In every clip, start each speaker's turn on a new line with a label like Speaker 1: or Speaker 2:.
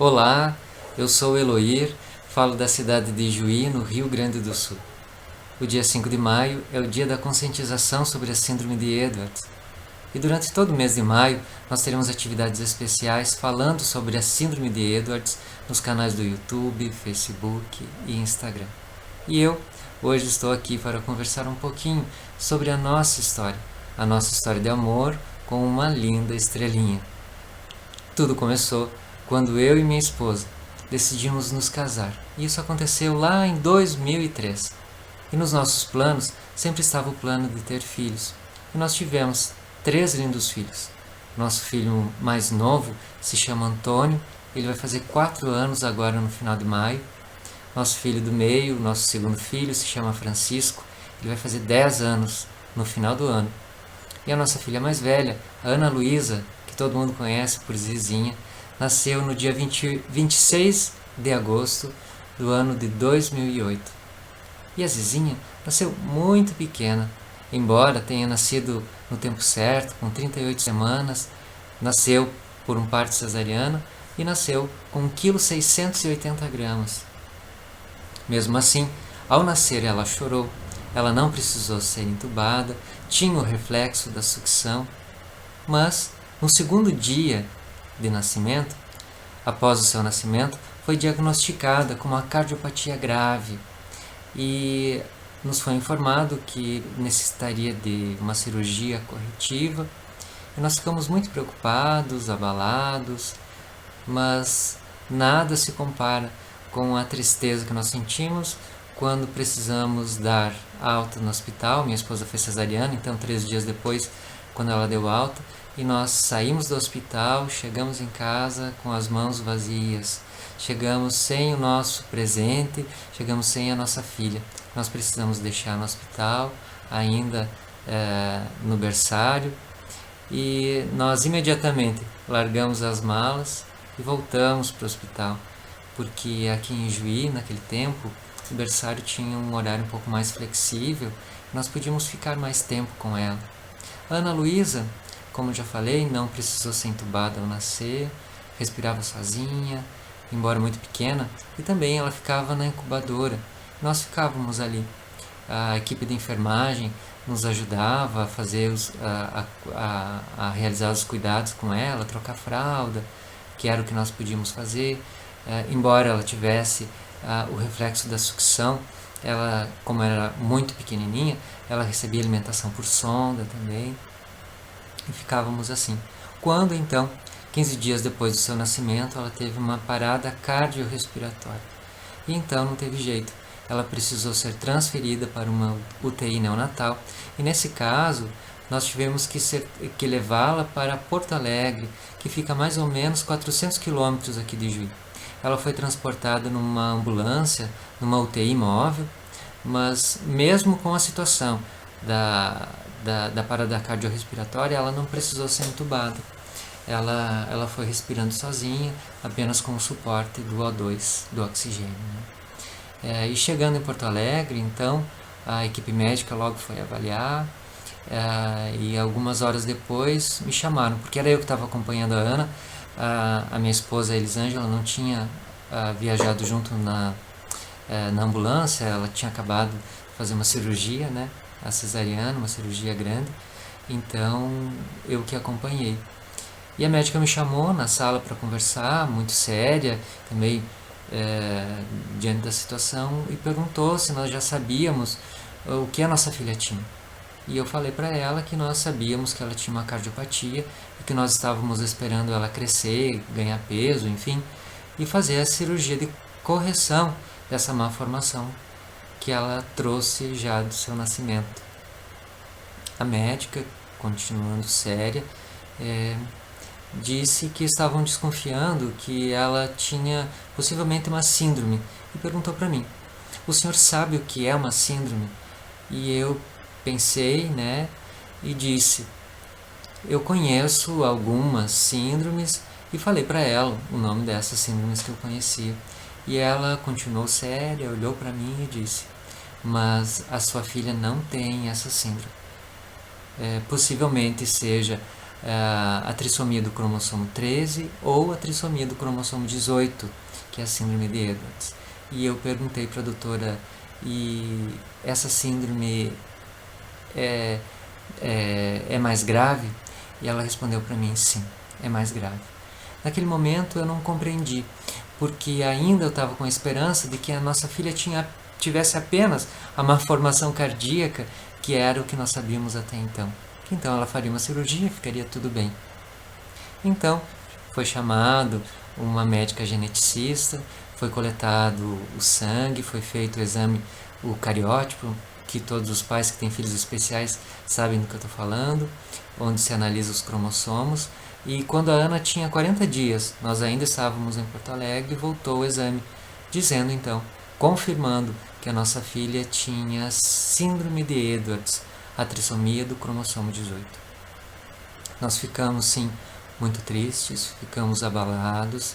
Speaker 1: Olá, eu sou Eloir, falo da cidade de Juí, no Rio Grande do Sul. O dia 5 de maio é o dia da conscientização sobre a Síndrome de Edwards. E durante todo o mês de maio, nós teremos atividades especiais falando sobre a Síndrome de Edwards nos canais do YouTube, Facebook e Instagram. E eu, hoje, estou aqui para conversar um pouquinho sobre a nossa história de amor com uma linda estrelinha. Tudo começou quando eu e minha esposa decidimos nos casar. E isso aconteceu lá em 2003. E nos nossos planos sempre estava o plano de ter filhos. E nós tivemos 3 lindos filhos. Nosso filho mais novo se chama Antônio, ele vai fazer 4 anos agora no final de maio. Nosso filho do meio, nosso segundo filho, se chama Francisco, ele vai fazer 10 anos no final do ano. E a nossa filha mais velha, a Ana Luísa, que todo mundo conhece por Zizinha, nasceu no dia 26 de agosto do ano de 2008. E a Zizinha nasceu muito pequena, embora tenha nascido no tempo certo, com 38 semanas, nasceu por um parto cesariano e nasceu com 1,680 kg. Mesmo assim, ao nascer ela chorou, ela não precisou ser entubada, tinha o reflexo da sucção, mas no segundo dia de nascimento, após o seu nascimento, foi diagnosticada com uma cardiopatia grave e nos foi informado que necessitaria de uma cirurgia corretiva. E nós ficamos muito preocupados, abalados, mas nada se compara com a tristeza que nós sentimos quando precisamos dar alta no hospital. Minha esposa foi cesariana, então 3 dias depois, quando ela deu alta, e nós saímos do hospital, chegamos em casa com as mãos vazias, chegamos sem o nosso presente, chegamos sem a nossa filha. Nós precisamos deixar no hospital, ainda no berçário, e nós imediatamente largamos as malas e voltamos para o hospital, porque aqui em Juí, naquele tempo, o berçário tinha um horário um pouco mais flexível, nós podíamos ficar mais tempo com ela. A Ana Luísa, como já falei, não precisou ser entubada ao nascer, respirava sozinha, embora muito pequena, e também ela ficava na incubadora. Nós ficávamos ali. A equipe de enfermagem nos ajudava a fazer a realizar os cuidados com ela, trocar fralda, que era o que nós podíamos fazer. Embora ela tivesse o reflexo da sucção, ela, como era muito pequenininha, ela recebia alimentação por sonda também, e ficávamos assim. Quando então, 15 dias depois do seu nascimento, ela teve uma parada cardiorrespiratória, e então não teve jeito, ela precisou ser transferida para uma UTI neonatal, e nesse caso nós tivemos que levá-la para Porto Alegre, que fica a mais ou menos 400 quilômetros aqui de Juí. Ela foi transportada numa ambulância, numa UTI móvel, mas mesmo com a situação da parada cardiorrespiratória, ela não precisou ser entubada. Ela foi respirando sozinha, apenas com o suporte do O2, do oxigênio. E chegando em Porto Alegre, então, a equipe médica logo foi avaliar, e algumas horas depois me chamaram, porque era eu que estava acompanhando a Ana. A minha esposa, a Elisângela, não tinha viajado junto na ambulância, ela tinha acabado de fazer uma cirurgia, né, a cesariana, uma cirurgia grande, então eu que acompanhei. E a médica me chamou na sala para conversar, muito séria, também diante da situação, e perguntou se nós já sabíamos o que a nossa filha tinha. E eu falei para ela que nós sabíamos que ela tinha uma cardiopatia e que nós estávamos esperando ela crescer, ganhar peso, enfim, e fazer a cirurgia de correção dessa malformação que ela trouxe já do seu nascimento. A médica, continuando séria, disse que estavam desconfiando que ela tinha possivelmente uma síndrome e perguntou para mim: o senhor sabe o que é uma síndrome? E eu pensei, né, e disse: eu conheço algumas síndromes, e falei para ela o nome dessas síndromes que eu conhecia. E ela continuou séria, olhou para mim e disse: mas a sua filha não tem essa síndrome. Possivelmente seja a trissomia do cromossomo 13 ou a trissomia do cromossomo 18, que é a síndrome de Edwards. E eu perguntei para a doutora, e essa síndrome é mais grave? E ela respondeu para mim, sim, é mais grave. Naquele momento eu não compreendi, porque ainda eu estava com a esperança de que a nossa filha tivesse apenas a malformação cardíaca, que era o que nós sabíamos até então. Então ela faria uma cirurgia e ficaria tudo bem. Então foi chamado uma médica geneticista, foi coletado o sangue, foi feito o exame, o cariótipo, que todos os pais que têm filhos especiais sabem do que eu estou falando, onde se analisa os cromossomos. E quando a Ana tinha 40 dias, nós ainda estávamos em Porto Alegre, voltou o exame, dizendo então, confirmando que a nossa filha tinha síndrome de Edwards, a trissomia do cromossomo 18. Nós ficamos, sim, muito tristes, ficamos abalados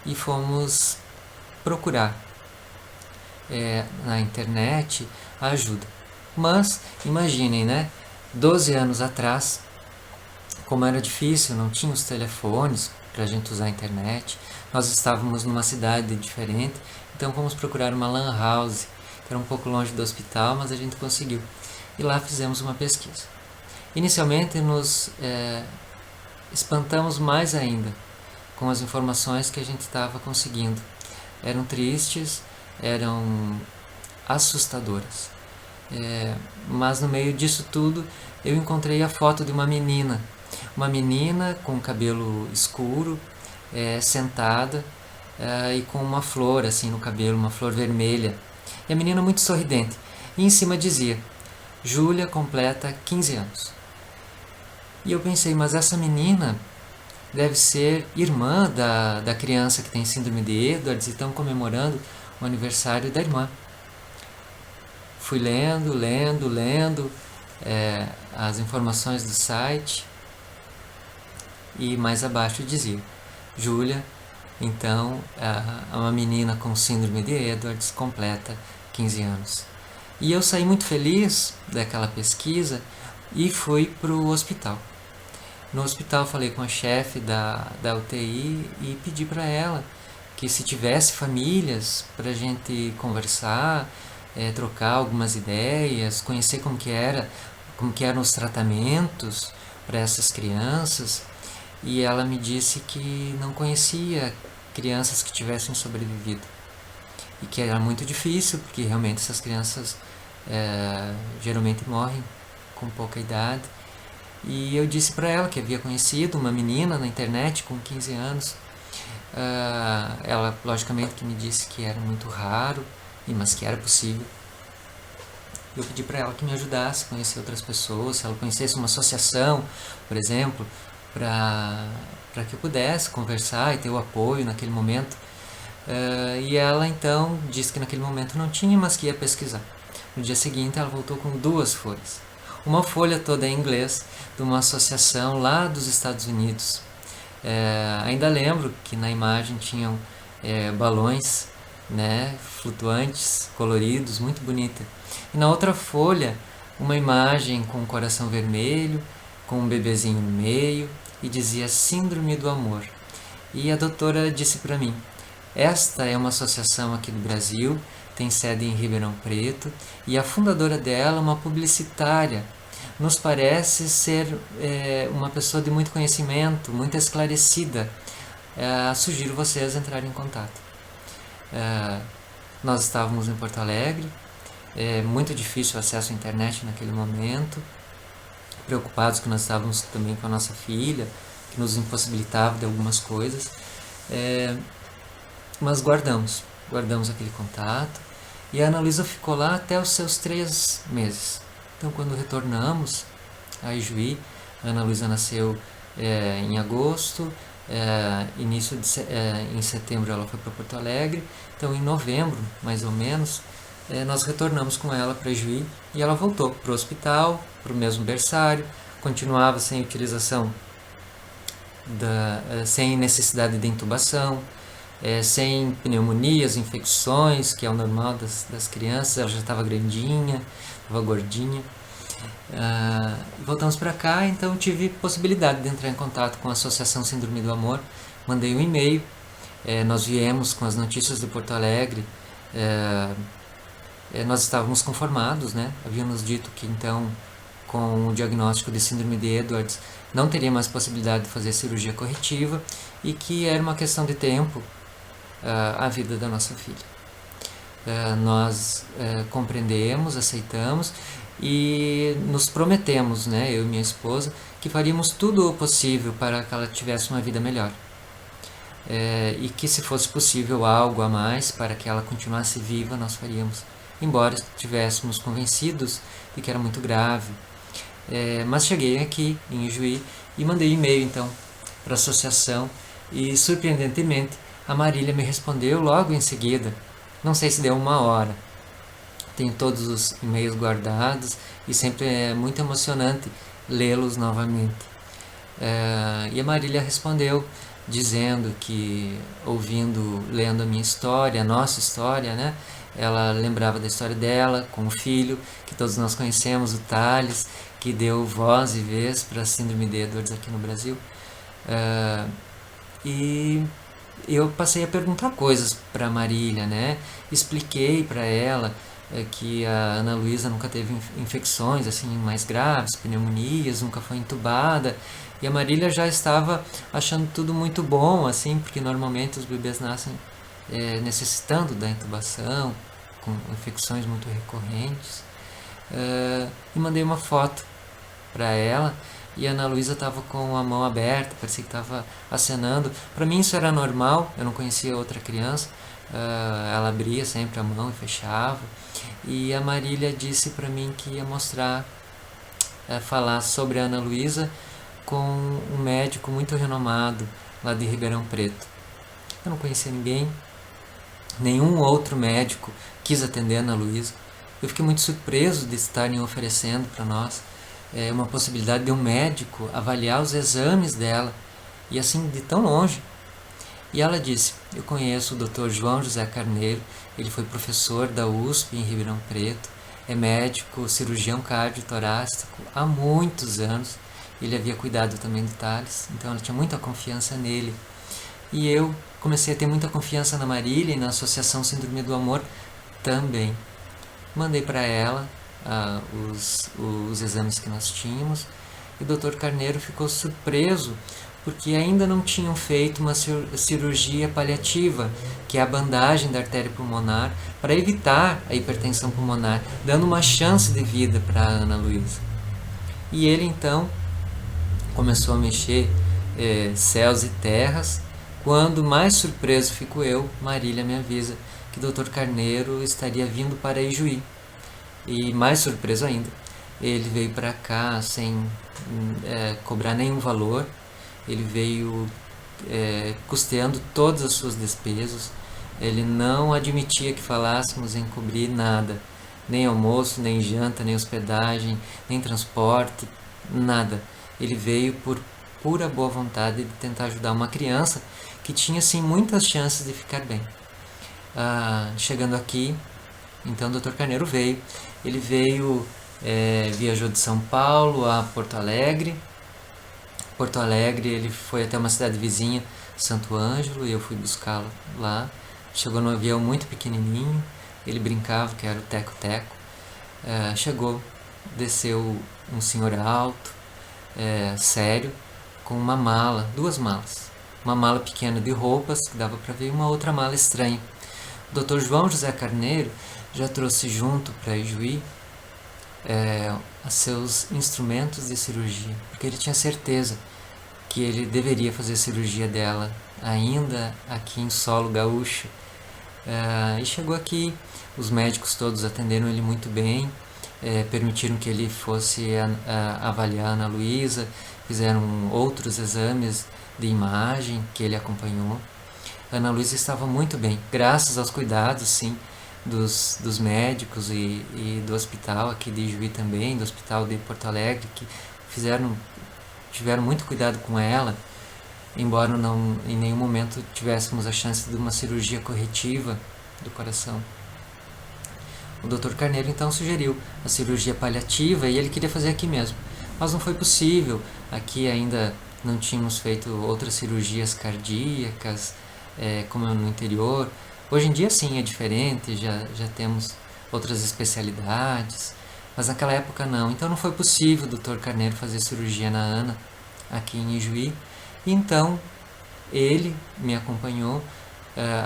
Speaker 1: e fomos procurar na internet a ajuda. Mas, imaginem, né? 12 anos atrás, como era difícil, não tinha os telefones para a gente usar a internet, nós estávamos numa cidade diferente, então fomos procurar uma lan house, que era um pouco longe do hospital, mas a gente conseguiu. E lá fizemos uma pesquisa. Inicialmente nos espantamos mais ainda com as informações que a gente estava conseguindo. Eram tristes, eram assustadoras. Mas no meio disso tudo eu encontrei a foto de uma menina com cabelo escuro, sentada e com uma flor assim no cabelo, uma flor vermelha. E a menina muito sorridente. E em cima dizia: Júlia completa 15 anos. E eu pensei, mas essa menina deve ser irmã da criança que tem síndrome de Edwards e estão comemorando o aniversário da irmã. Fui lendo as informações do site e mais abaixo dizia: Júlia, então, uma menina com síndrome de Edwards completa 15 anos. E eu saí muito feliz daquela pesquisa e fui para o hospital. No hospital falei com a chefe da UTI e pedi para ela que se tivesse famílias para a gente conversar, trocar algumas ideias, conhecer como que eram os tratamentos para essas crianças. E ela me disse que não conhecia crianças que tivessem sobrevivido e que era muito difícil, porque realmente essas crianças geralmente morrem com pouca idade. E eu disse para ela que havia conhecido uma menina na internet com 15 anos. Ela, logicamente, que me disse que era muito raro, mas que era possível. Eu pedi para ela que me ajudasse a conhecer outras pessoas, se ela conhecesse uma associação, por exemplo, para que eu pudesse conversar e ter o apoio naquele momento. E ela então disse que naquele momento não tinha, mas que ia pesquisar. No dia seguinte ela voltou com 2 folhas. Uma folha toda em inglês, de uma associação lá dos Estados Unidos. Ainda lembro que na imagem tinham balões, né, flutuantes, coloridos, muito bonita. E na outra folha, uma imagem com um coração vermelho, com um bebezinho no meio, e dizia Síndrome do Amor. E a doutora disse para mim: esta é uma associação aqui do Brasil, tem sede em Ribeirão Preto, e a fundadora dela, uma publicitária, nos parece ser uma pessoa de muito conhecimento, muito esclarecida. Sugiro vocês entrarem em contato. Nós estávamos em Porto Alegre, muito difícil o acesso à internet naquele momento, preocupados que nós estávamos também com a nossa filha, que nos impossibilitava de algumas coisas, mas guardamos aquele contato, e a Ana Luísa ficou lá até os seus 3 meses. Então, quando retornamos a Ijuí, a Ana Luísa nasceu em agosto, em setembro ela foi para Porto Alegre, então em novembro, mais ou menos, nós retornamos com ela para Ijuí e ela voltou para o hospital, para o mesmo berçário, continuava sem utilização, sem necessidade de intubação, sem pneumonias, infecções, que é o normal das crianças. Ela já estava grandinha, estava gordinha. Voltamos para cá, então tive possibilidade de entrar em contato com a Associação Síndrome do Amor, mandei um e-mail, nós viemos com as notícias de Porto Alegre, nós estávamos conformados, né? Haviam nos dito que então, com o diagnóstico de síndrome de Edwards, não teria mais possibilidade de fazer cirurgia corretiva e que era uma questão de tempo a vida da nossa filha. Nós compreendemos, aceitamos e nos prometemos, né, eu e minha esposa, que faríamos tudo o possível para que ela tivesse uma vida melhor. E que se fosse possível algo a mais para que ela continuasse viva, nós faríamos, embora estivéssemos convencidos de que era muito grave. Mas cheguei aqui em Ijuí e mandei e-mail então para a associação e, surpreendentemente, a Marília me respondeu logo em seguida. Não sei se deu uma hora. Tenho todos os e-mails guardados e sempre é muito emocionante lê-los novamente. E a Marília respondeu dizendo que, lendo a minha história, a nossa história, né? Ela lembrava da história dela com o filho, que todos nós conhecemos, o Thales, que deu voz e vez para a síndrome de Edwards aqui no Brasil. E eu passei a perguntar coisas para a Marília, né? Expliquei para ela que a Ana Luísa nunca teve infecções assim mais graves, pneumonias, nunca foi entubada. E a Marília já estava achando tudo muito bom, assim, porque normalmente os bebês nascem necessitando da intubação, com infecções muito recorrentes. E mandei uma foto para ela e a Ana Luísa estava com a mão aberta, parecia que estava acenando. Para mim isso era normal, eu não conhecia outra criança. Ela abria sempre a mão e fechava. E a Marília disse para mim que ia falar sobre a Ana Luísa com um médico muito renomado lá de Ribeirão Preto. Eu não conhecia ninguém, nenhum outro médico quis atender a Ana Luísa. Eu fiquei muito surpreso de estarem oferecendo para nós uma possibilidade de um médico avaliar os exames dela, e assim de tão longe. E ela disse: eu conheço o Dr. João José Carneiro, ele foi professor da USP em Ribeirão Preto, é médico, cirurgião cardiotorácico há muitos anos, ele havia cuidado também do Thales, então ela tinha muita confiança nele. E eu comecei a ter muita confiança na Marília e na Associação Síndrome do Amor também. Mandei para ela os exames que nós tínhamos, e o Dr. Carneiro ficou surpreso porque ainda não tinham feito uma cirurgia paliativa, que é a bandagem da artéria pulmonar, para evitar a hipertensão pulmonar, dando uma chance de vida para a Ana Luísa. E ele então começou a mexer céus e terras. Quando mais surpreso fico eu, Marília me avisa que o Dr. Carneiro estaria vindo para Ijuí. E mais surpreso ainda, ele veio para cá sem cobrar nenhum valor. Ele veio custeando todas as suas despesas. Ele não admitia que falássemos em cobrir nada, nem almoço, nem janta, nem hospedagem, nem transporte, nada. Ele veio por pura boa vontade de tentar ajudar uma criança que tinha sim muitas chances de ficar bem. Chegando aqui, então o Dr. Carneiro veio. Ele veio, viajou de São Paulo a Porto Alegre. Porto Alegre, ele foi até uma cidade vizinha, Santo Ângelo, e eu fui buscá-lo lá. Chegou no avião muito pequenininho, ele brincava que era o teco-teco. Chegou, desceu um senhor alto, sério, com uma mala, duas malas. Uma mala pequena de roupas, que dava para ver, e uma outra mala estranha. O Dr. João José Carneiro já trouxe junto para Ijuí seus instrumentos de cirurgia, porque ele tinha certeza que ele deveria fazer a cirurgia dela ainda aqui em solo gaúcho. E chegou aqui, os médicos todos atenderam ele muito bem, permitiram que ele fosse avaliar a Ana Luísa, fizeram outros exames de imagem que ele acompanhou. A Ana Luísa estava muito bem, graças aos cuidados, sim, dos médicos e do hospital aqui de Ijuí também, do hospital de Porto Alegre, que tiveram muito cuidado com ela, embora não em nenhum momento tivéssemos a chance de uma cirurgia corretiva do coração. O Dr. Carneiro então sugeriu a cirurgia paliativa e ele queria fazer aqui mesmo. Mas não foi possível, aqui ainda não tínhamos feito outras cirurgias cardíacas, como no interior. Hoje em dia sim é diferente, já temos outras especialidades, mas naquela época não. Então não foi possível o Dr. Carneiro fazer cirurgia na Ana, aqui em Ijuí. Então ele me acompanhou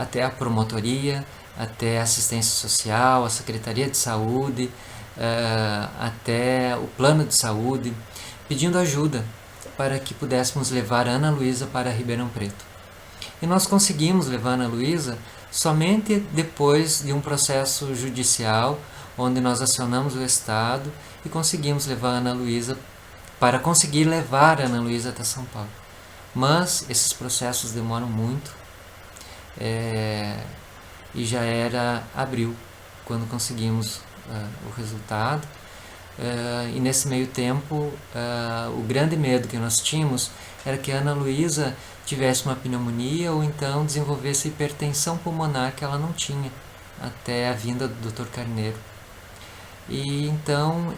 Speaker 1: até a promotoria, até a assistência social, a Secretaria de Saúde, até o plano de saúde, pedindo ajuda para que pudéssemos levar a Ana Luísa para Ribeirão Preto. E nós conseguimos levar a Ana Luísa somente depois de um processo judicial, onde nós acionamos o Estado e conseguimos levar a Ana Luísa, para conseguir levar a Ana Luísa até São Paulo. Mas esses processos demoram muito, e já era abril quando conseguimos o resultado. E nesse meio tempo, o grande medo que nós tínhamos era que a Ana Luísa tivesse uma pneumonia ou então desenvolvesse hipertensão pulmonar, que ela não tinha até a vinda do Dr. Carneiro. E então,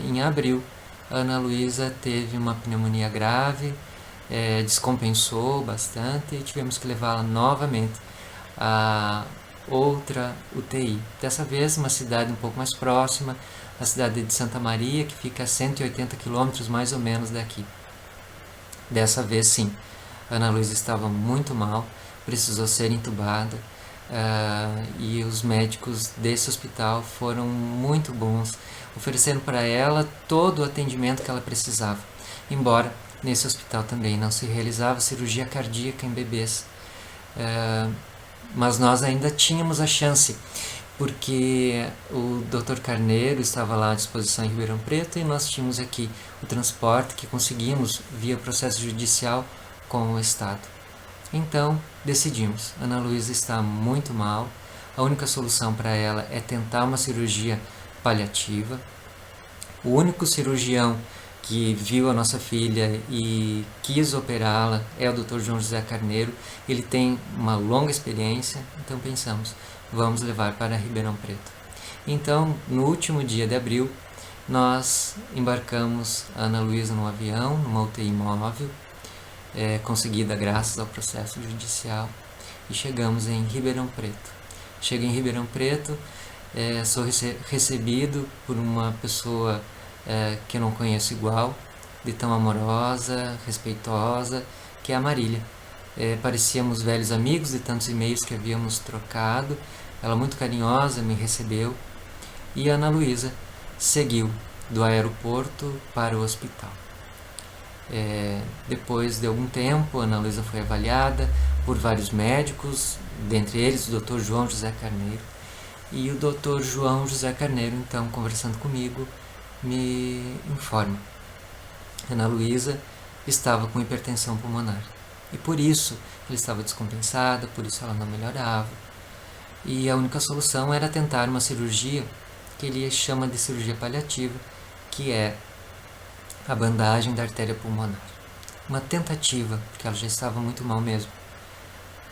Speaker 1: em abril, a Ana Luísa teve uma pneumonia grave, descompensou bastante e tivemos que levá-la novamente a outra UTI. Dessa vez, uma cidade um pouco mais próxima, a cidade de Santa Maria, que fica a 180 quilômetros mais ou menos daqui. Dessa vez, sim, a Ana Luísa estava muito mal, precisou ser entubada, e os médicos desse hospital foram muito bons, oferecendo para ela todo o atendimento que ela precisava, embora nesse hospital também não se realizava cirurgia cardíaca em bebês. Mas nós ainda tínhamos a chance, porque o Dr. Carneiro estava lá à disposição em Ribeirão Preto e nós tínhamos aqui o transporte que conseguimos via processo judicial com o Estado. Então decidimos, Ana Luísa está muito mal, a única solução para ela é tentar uma cirurgia paliativa. O único cirurgião que viu a nossa filha e quis operá-la é o Dr. João José Carneiro. Ele tem uma longa experiência, então pensamos, vamos levar para Ribeirão Preto. Então, no último dia de abril, nós embarcamos a Ana Luísa num avião, numa UTI móvel, conseguida graças ao processo judicial, e chegamos em Ribeirão Preto. Chego em Ribeirão Preto, sou recebido por uma pessoa que eu não conheço igual, de tão amorosa, respeitosa, que é a Marília. Parecíamos velhos amigos de tantos e-mails que havíamos trocado. Ela muito carinhosa me recebeu e a Ana Luísa seguiu do aeroporto para o hospital. Depois de algum tempo, a Ana Luísa foi avaliada por vários médicos, dentre eles o Dr. João José Carneiro. E o Dr. João José Carneiro, então, conversando comigo, me informa: Ana Luísa estava com hipertensão pulmonar e por isso ela estava descompensada, por isso ela não melhorava, e a única solução era tentar uma cirurgia que ele chama de cirurgia paliativa, que é a bandagem da artéria pulmonar. Uma tentativa, porque ela já estava muito mal mesmo.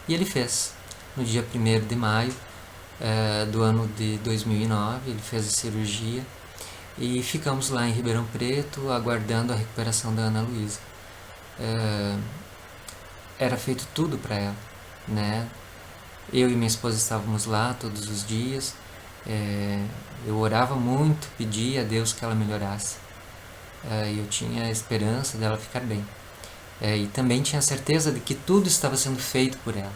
Speaker 1: E ele fez. No dia 1º de maio do ano de 2009, ele fez a cirurgia e ficamos lá em Ribeirão Preto aguardando a recuperação da Ana Luísa. Era feito tudo para ela, né? Eu e minha esposa estávamos lá todos os dias. Eu orava muito, pedia a Deus que ela melhorasse. Eu tinha a esperança dela ficar bem. E também tinha a certeza de que tudo estava sendo feito por ela.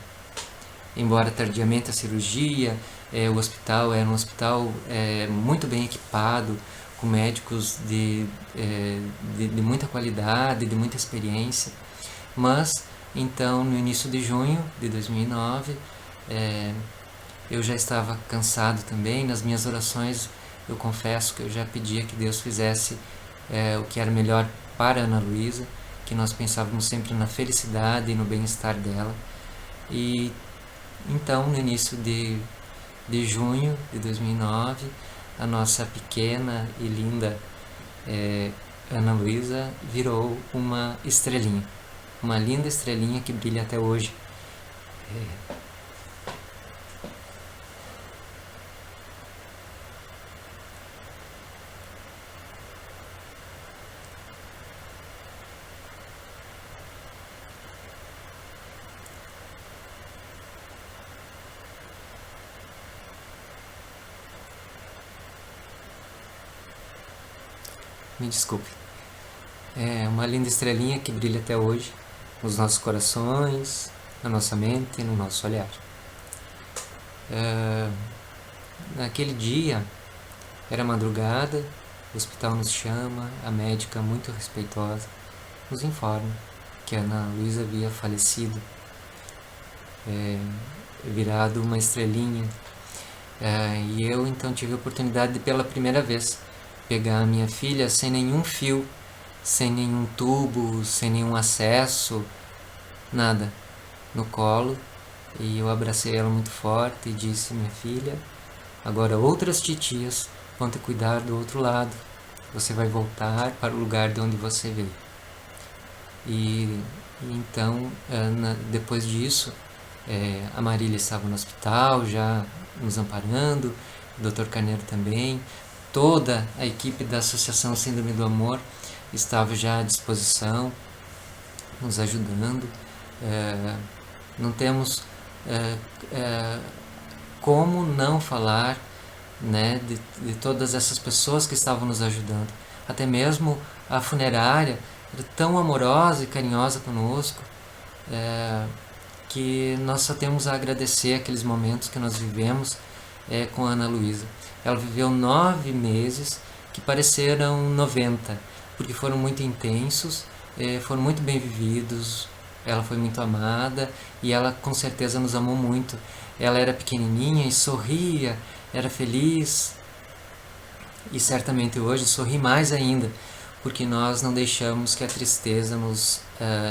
Speaker 1: Embora tardiamente a cirurgia, o hospital era um hospital muito bem equipado, com médicos de muita qualidade, de muita experiência. Mas, então, no início de junho de 2009, eu já estava cansado também. Nas minhas orações, eu confesso que eu já pedia que Deus fizesse o que era melhor para a Ana Luísa, que nós pensávamos sempre na felicidade e no bem-estar dela. E então, no início de junho de 2009, a nossa pequena e linda Ana Luísa virou uma estrelinha, uma linda estrelinha que brilha até hoje. me desculpe. É uma linda estrelinha que brilha até hoje nos nossos corações, na nossa mente e no nosso olhar. Naquele dia, era madrugada, o hospital nos chama, a médica muito respeitosa nos informa que a Ana Luísa havia falecido, virado uma estrelinha. E eu então tive a oportunidade de, pela primeira vez, pegar a minha filha sem nenhum fio, sem nenhum tubo, sem nenhum acesso, nada, no colo, e eu abracei ela muito forte e disse: minha filha, agora outras titias vão te cuidar do outro lado, você vai voltar para o lugar de onde você veio. E então, depois disso, a Marília estava no hospital já nos amparando, o Dr. Carneiro também, toda a equipe da Associação Síndrome do Amor estava já à disposição, nos ajudando. Não temos como não falar, né, de todas essas pessoas que estavam nos ajudando. Até mesmo a funerária era tão amorosa e carinhosa conosco, que nós só temos a agradecer aqueles momentos que nós vivemos com a Ana Luísa. Ela viveu 9 meses que pareceram 90, porque foram muito intensos, foram muito bem vividos, ela foi muito amada e ela com certeza nos amou muito. Ela era pequenininha e sorria, era feliz, e certamente hoje sorri mais ainda, porque nós não deixamos que a tristeza nos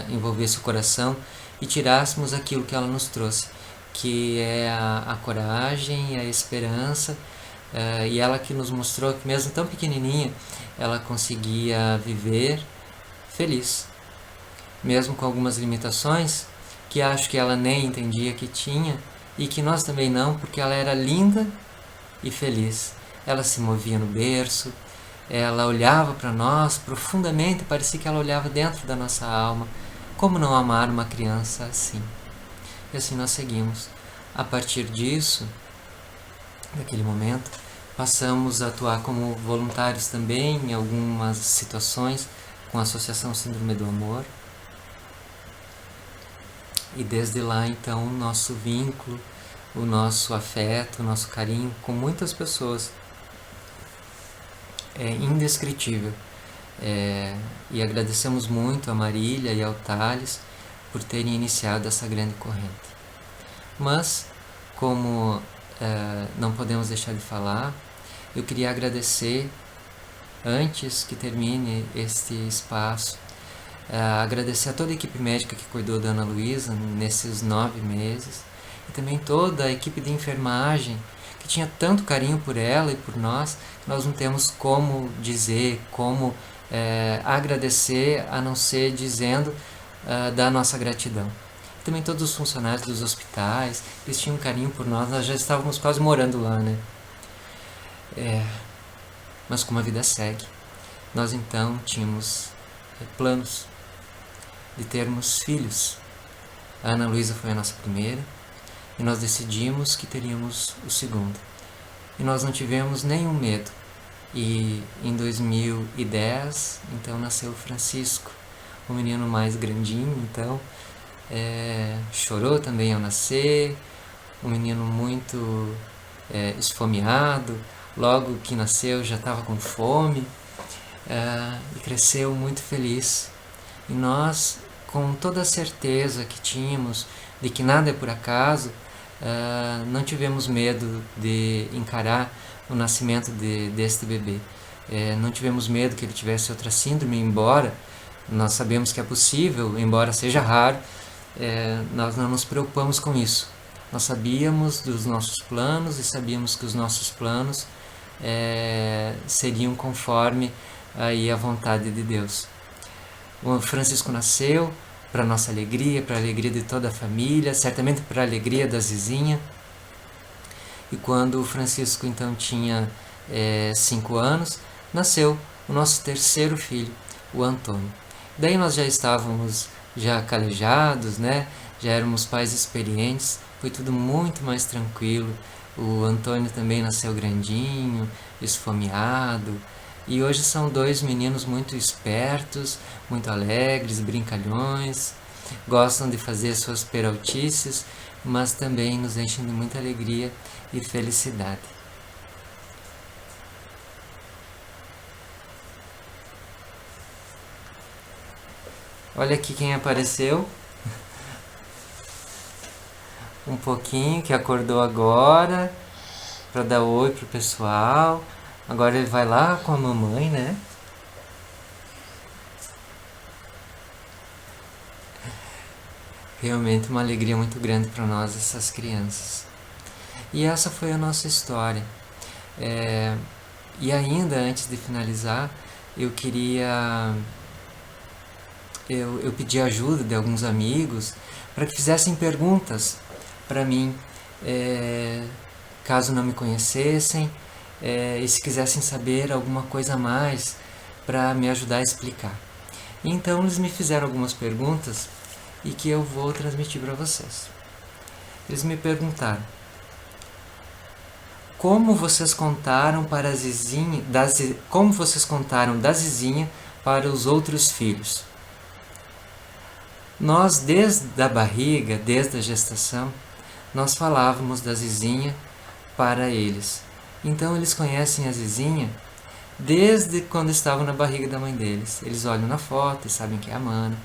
Speaker 1: envolvesse o coração e tirássemos aquilo que ela nos trouxe, que é a coragem e a esperança, e ela que nos mostrou que mesmo tão pequenininha, ela conseguia viver feliz, mesmo com algumas limitações, que acho que ela nem entendia que tinha, e que nós também não, porque ela era linda e feliz. Ela se movia no berço, ela olhava para nós profundamente, parecia que ela olhava dentro da nossa alma. Como não amar uma criança assim? E assim nós seguimos. A partir disso, naquele momento, passamos a atuar como voluntários também em algumas situações com a Associação Síndrome do Amor. E desde lá, então, o nosso vínculo, o nosso afeto, o nosso carinho com muitas pessoas é indescritível. E agradecemos muito a Marília e ao Thales por terem iniciado essa grande corrente. Mas, como não podemos deixar de falar, eu queria agradecer, antes que termine este espaço, agradecer a toda a equipe médica que cuidou da Ana Luísa nesses 9 meses, e também toda a equipe de enfermagem que tinha tanto carinho por ela e por nós, que nós não temos como dizer, como agradecer, a não ser dizendo da nossa gratidão. E também todos os funcionários dos hospitais, eles tinham carinho por nós já estávamos quase morando lá, né? Mas como a vida segue, nós então tínhamos planos de termos filhos. A Ana Luísa foi a nossa primeira, e nós decidimos que teríamos o segundo. E nós não tivemos nenhum medo. E em 2010, então, nasceu o Francisco, o menino mais grandinho, então, chorou também ao nascer, um menino muito esfomeado, logo que nasceu já estava com fome, e cresceu muito feliz. E nós, com toda a certeza que tínhamos de que nada é por acaso, não tivemos medo de encarar o nascimento deste bebê. Não tivemos medo que ele tivesse outra síndrome, embora nós sabemos que é possível, embora seja raro, nós não nos preocupamos com isso. Nós sabíamos dos nossos planos e sabíamos que os nossos planos seriam conforme aí a vontade de Deus. O Francisco nasceu para nossa alegria, para a alegria de toda a família, certamente para a alegria da Zizinha. E quando o Francisco então tinha 5 anos, nasceu o nosso terceiro filho, o Antônio. Daí nós já estávamos já calejados, né? Já éramos pais experientes, foi tudo muito mais tranquilo. O Antônio também nasceu grandinho, esfomeado, E hoje são dois meninos muito espertos, muito alegres, brincalhões, gostam de fazer suas peraltices, mas também nos enchem de muita alegria e felicidade. Olha aqui quem apareceu. Um pouquinho, que acordou agora, para dar oi pro pessoal. Agora ele vai lá com a mamãe, né? Realmente uma alegria muito grande para nós, essas crianças. E essa foi a nossa história. E ainda, antes de finalizar, eu queria... Eu pedi ajuda de alguns amigos para que fizessem perguntas para mim, caso não me conhecessem, e se quisessem saber alguma coisa a mais para me ajudar a explicar. Então eles me fizeram algumas perguntas e que eu vou transmitir para vocês. Eles me perguntaram: como vocês contaram para a Zizinha, como vocês contaram da Zizinha para os outros filhos? Nós, desde a barriga, desde a gestação, nós falávamos da Zizinha para eles. Então eles conhecem a Zizinha desde quando estavam na barriga da mãe deles. Eles olham na foto e sabem que é a Mana.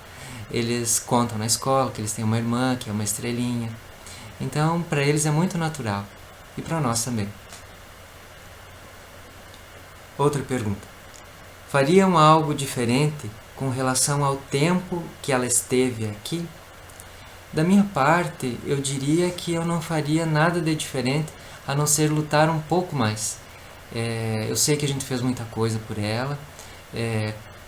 Speaker 1: Eles contam na escola que eles têm uma irmã, que é uma estrelinha. Então, para eles é muito natural. E para nós também. Outra pergunta: fariam algo diferente com relação ao tempo que ela esteve aqui? Da minha parte, eu diria que eu não faria nada de diferente a não ser lutar um pouco mais. Eu sei que a gente fez muita coisa por ela,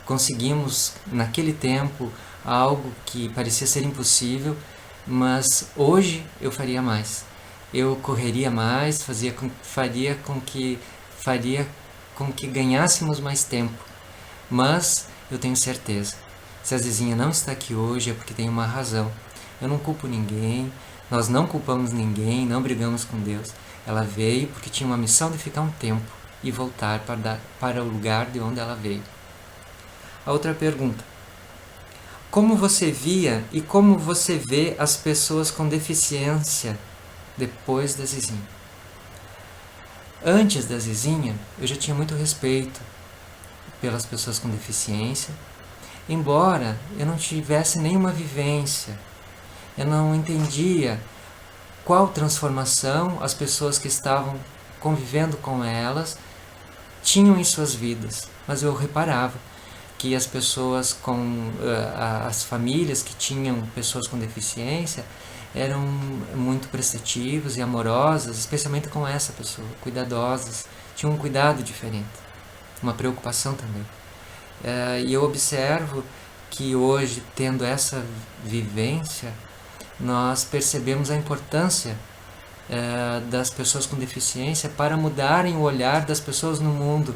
Speaker 1: conseguimos naquele tempo algo que parecia ser impossível, mas hoje eu faria mais. Eu correria mais, faria com que ganhássemos mais tempo. Mas eu tenho certeza, se a Zizinha não está aqui hoje é porque tem uma razão. Eu não culpo ninguém, nós não culpamos ninguém, não brigamos com Deus. Ela veio porque tinha uma missão de ficar um tempo e voltar para o lugar de onde ela veio. A outra pergunta: como você via e como você vê as pessoas com deficiência depois da Zizinha? Antes da Zizinha, eu já tinha muito respeito pelas pessoas com deficiência, embora eu não tivesse nenhuma vivência. Eu não entendia qual transformação as pessoas que estavam convivendo com elas tinham em suas vidas, mas eu reparava que as pessoas as famílias que tinham pessoas com deficiência eram muito prestativas e amorosas, especialmente com essa pessoa, cuidadosas, tinham um cuidado diferente, uma preocupação também. E eu observo que hoje, tendo essa vivência, nós percebemos a importância das pessoas com deficiência para mudarem o olhar das pessoas no mundo.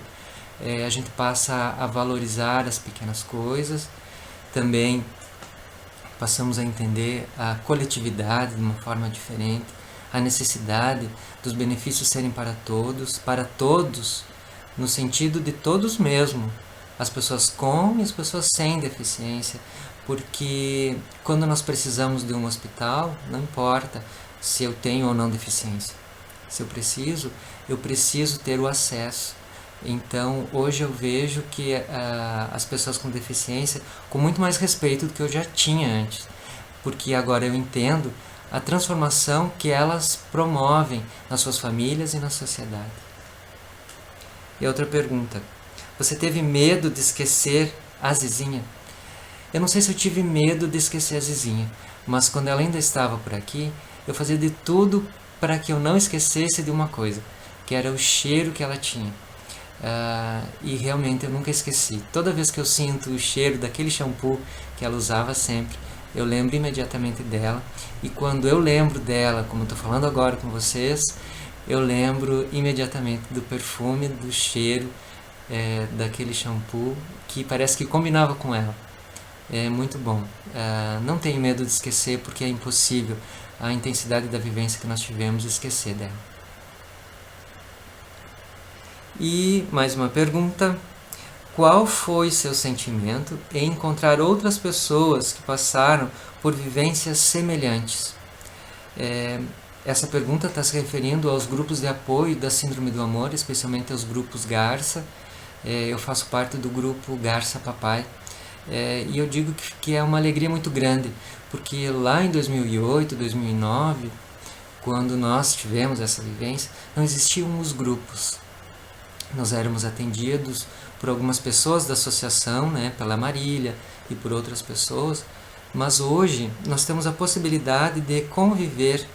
Speaker 1: A gente passa a valorizar as pequenas coisas, também passamos a entender a coletividade de uma forma diferente, a necessidade dos benefícios serem para todos, no sentido de todos mesmo, as pessoas com e as pessoas sem deficiência, porque quando nós precisamos de um hospital, não importa se eu tenho ou não deficiência. Se eu preciso ter o acesso. Então, hoje eu vejo que as pessoas com deficiência, com muito mais respeito do que eu já tinha antes, porque agora eu entendo a transformação que elas promovem nas suas famílias e na sociedade. E outra pergunta: você teve medo de esquecer a Zizinha? Eu não sei se eu tive medo de esquecer a Zizinha, mas quando ela ainda estava por aqui, eu fazia de tudo para que eu não esquecesse de uma coisa, que era o cheiro que ela tinha. E realmente eu nunca esqueci. Toda vez que eu sinto o cheiro daquele shampoo que ela usava sempre, eu lembro imediatamente dela. E quando eu lembro dela, como estou falando agora com vocês, eu lembro imediatamente do perfume, do cheiro daquele shampoo que parece que combinava com ela. É muito bom. Não tenho medo de esquecer, porque é impossível a intensidade da vivência que nós tivemos esquecer dela. E mais uma pergunta: qual foi seu sentimento em encontrar outras pessoas que passaram por vivências semelhantes. Essa pergunta está se referindo aos grupos de apoio da Síndrome do Amor, especialmente aos grupos Garça. Eu faço parte do grupo Garça Papai. E eu digo que é uma alegria muito grande, porque lá em 2008, 2009, quando nós tivemos essa vivência, não existiam os grupos. Nós éramos atendidos por algumas pessoas da associação, né, pela Marília e por outras pessoas, mas hoje nós temos a possibilidade de conviver,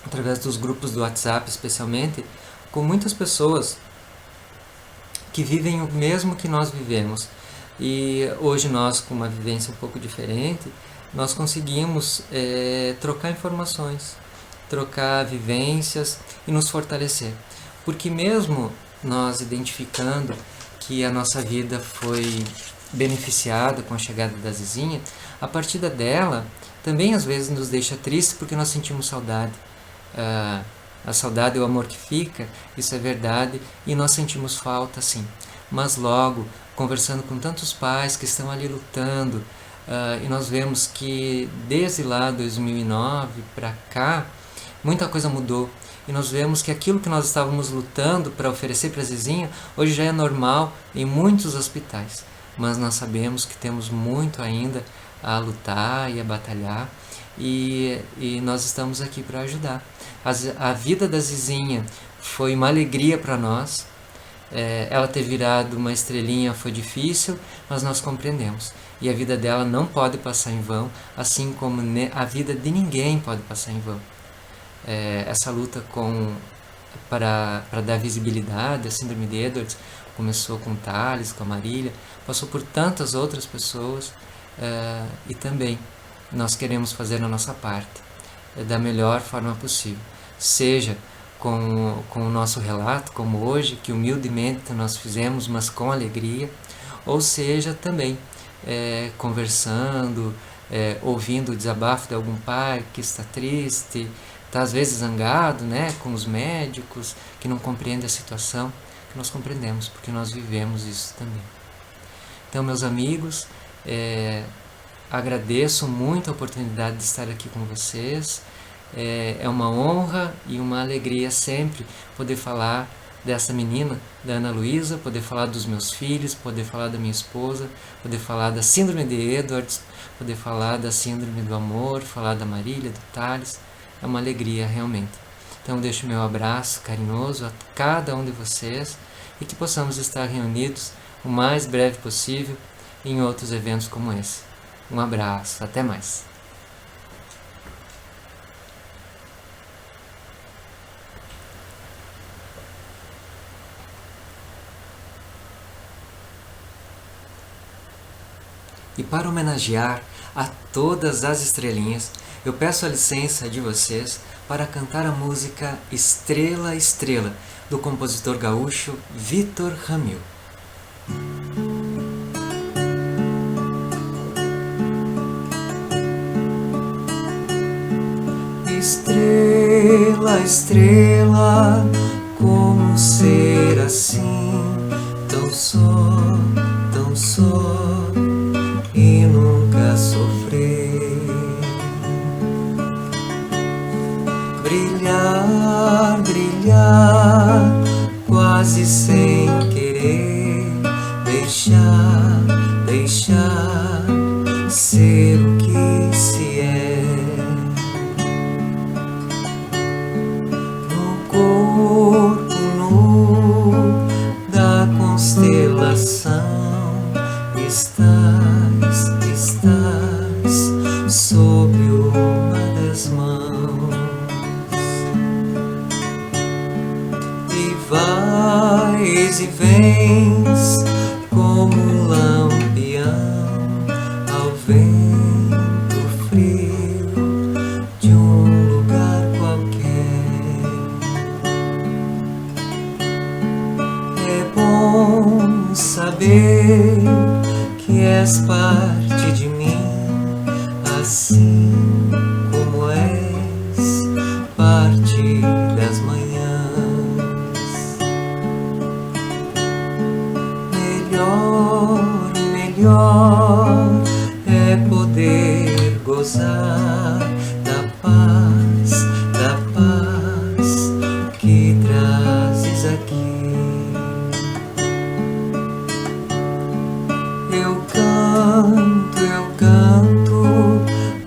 Speaker 1: através dos grupos do WhatsApp especialmente, com muitas pessoas que vivem o mesmo que nós vivemos. E hoje nós, com uma vivência um pouco diferente, nós conseguimos trocar informações, trocar vivências e nos fortalecer. Porque mesmo nós identificando que a nossa vida foi beneficiada com a chegada da Zizinha, a partida dela também às vezes nos deixa triste porque nós sentimos saudade. A saudade é o amor que fica, isso é verdade, e nós sentimos falta, sim. Mas logo, conversando com tantos pais que estão ali lutando, e nós vemos que desde lá 2009 para cá, muita coisa mudou. E nós vemos que aquilo que nós estávamos lutando para oferecer para a Zizinha, hoje já é normal em muitos hospitais. Mas nós sabemos que temos muito ainda a lutar e a batalhar, e nós estamos aqui para ajudar. A vida da Zizinha foi uma alegria para nós. Ela ter virado uma estrelinha foi difícil, mas nós compreendemos. E a vida dela não pode passar em vão, assim como a vida de ninguém pode passar em vão. Essa luta para dar visibilidade à Síndrome de Edwards começou com o Thales, com a Marília, passou por tantas outras pessoas, e também nós queremos fazer a nossa parte da melhor forma possível, seja com o nosso relato, como hoje, que humildemente nós fizemos, mas com alegria, ou seja também conversando, ouvindo o desabafo de algum pai que está triste, está às vezes zangado, né, com os médicos, que não compreende a situação, que nós compreendemos, porque nós vivemos isso também. Então, meus amigos, agradeço muito a oportunidade de estar aqui com vocês. É uma honra e uma alegria sempre poder falar dessa menina, da Ana Luísa, poder falar dos meus filhos, poder falar da minha esposa, poder falar da Síndrome de Edwards, poder falar da Síndrome do Amor, falar da Marília, do Thales. É uma alegria realmente. Então deixo meu abraço carinhoso a cada um de vocês e que possamos estar reunidos o mais breve possível em outros eventos como esse. Um abraço, até mais. E para homenagear a todas as estrelinhas, eu peço a licença de vocês para cantar a música Estrela, Estrela, do compositor gaúcho Vitor Ramil. Estrela, estrela, como ser assim, tão só, e nunca sofrer. Brilhar, brilhar, quase sem querer, deixar ser o que se é. No corpo nu da constelação estás sob uma das mãos, e vais e vens como um lampião ao vento frio de um lugar qualquer. É bom saber que és parte de mim, assim como és parte das manhãs. Melhor melhor é poder gozar da paz que trazes aqui. Eu canto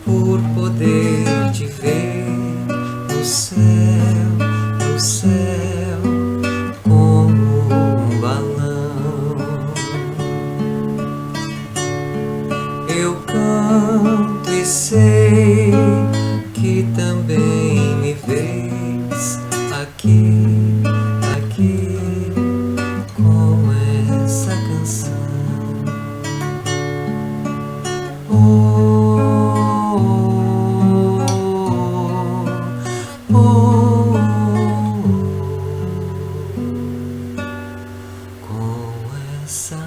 Speaker 1: por poder te ver no céu, como um balão. Eu canto e sei que também me vês aqui com essa canção. Com essa